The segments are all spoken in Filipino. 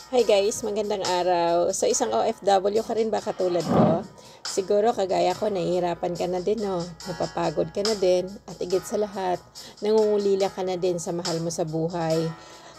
Hi guys, magandang araw. So isang OFW ka rin ba katulad ko? Siguro kagaya ko, nahihirapan ka na din, no? Napapagod ka na din, at higit sa lahat, nangungulila ka na din sa mahal mo sa buhay.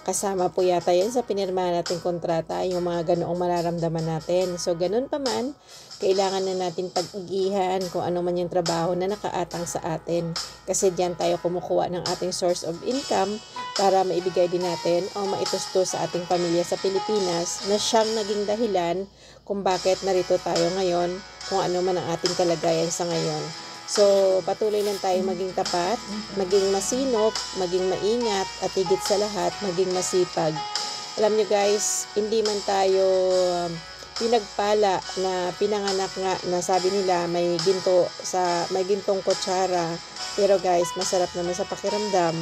Kasama po yata yan sa pinirma nating kontrata, yung mga ganoong mararamdaman natin. So ganun pa man, kailangan na natin pag-igihan kung ano man yung trabaho na nakaatang sa atin. Kasi diyan tayo kumukuha ng ating source of income para maibigay din natin o maitusto sa ating pamilya sa Pilipinas na siyang naging dahilan kung bakit narito tayo ngayon, kung ano man ang ating kalagayan sa ngayon. So, patuloy lang tayo maging tapat, maging masinop, maging maingat, at higit sa lahat, maging masipag. Alam nyo guys, hindi man tayo pinagpala na pinanganak nga na sabi nila may gintong kutsara. Pero guys, masarap naman sa pakiramdam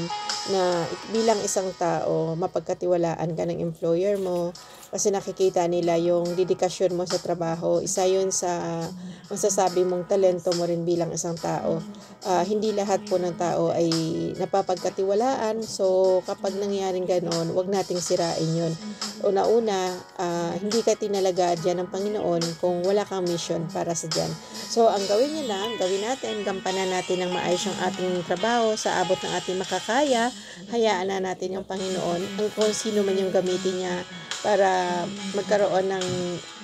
na bilang isang tao, mapagkatiwalaan ka ng employer mo kasi nakikita nila yung dedikasyon mo sa trabaho. Isa yun sa masasabi mong talento mo rin bilang isang tao. Hindi lahat po ng tao ay napapagkatiwalaan. So, kapag nangyaring ganon, wag nating sirain yun. Una-una, hindi ka tinalaga dyan ng Panginoon kung wala kang mission para sa dyan. So, ang gawin niya lang, gawin natin, gampanan natin ng maayos yung ating trabaho sa abot ng ating makakaya. Hayaan na natin yung Panginoon, kung sino man yung gamitin niya para magkaroon ng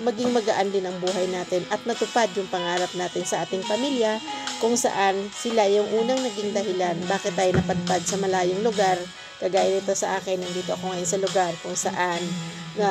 maging magaan din ang buhay natin at matupad yung pangarap natin sa ating pamilya, kung saan sila yung unang naging dahilan bakit tayo napadpad sa malayong lugar. Kagaya nito sa akin, nandito ako ngayon sa lugar kung saan na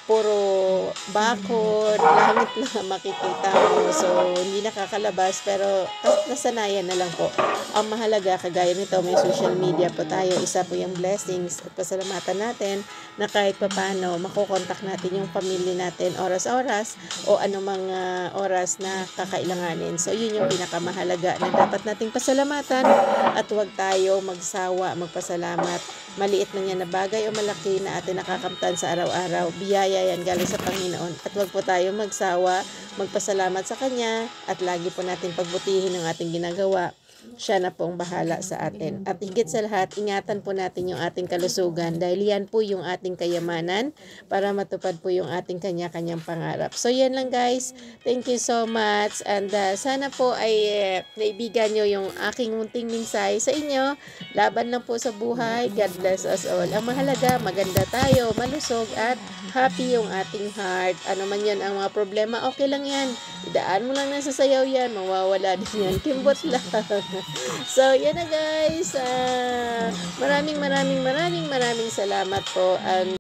puro bakod, langit lang makikita mo. So, hindi nakakalabas, pero nasanayan na lang po. Ang mahalaga, kagaya nito, may social media po tayo. Isa po yung blessings at pasalamatan natin na kahit papano, makukontak natin yung pamilya natin oras-oras o anumang oras na kakailanganin. So, yun yung pinakamahalaga na dapat nating pasalamatan at huwag tayo magsawa, magpasalamat. Maliit na yan na bagay o malaki na atin nakakamtan sa araw-araw. Biyaya yan galing sa Panginoon. At huwag po tayo magsawa, magpasalamat sa Kanya at lagi po natin pagbutihin ang ating ginagawa. Siya na po ang bahala sa atin. At higit sa lahat, ingatan po natin yung ating kalusugan dahil yan po yung ating kayamanan para matupad po yung ating kanya-kanyang pangarap. So yan lang guys. Thank you so much. And sana po ay naibigan nyo yung aking munting minsay sa inyo. Laban lang po sa buhay. God bless us all. Ang mahalaga, maganda tayo, malusog at happy yung ating heart. Ano man yan ang mga problema, okay lang yan. Idaan mo lang na sa sayaw yan. Mawawala din yan. Kimbot lang. So, yan na guys. Maraming salamat po.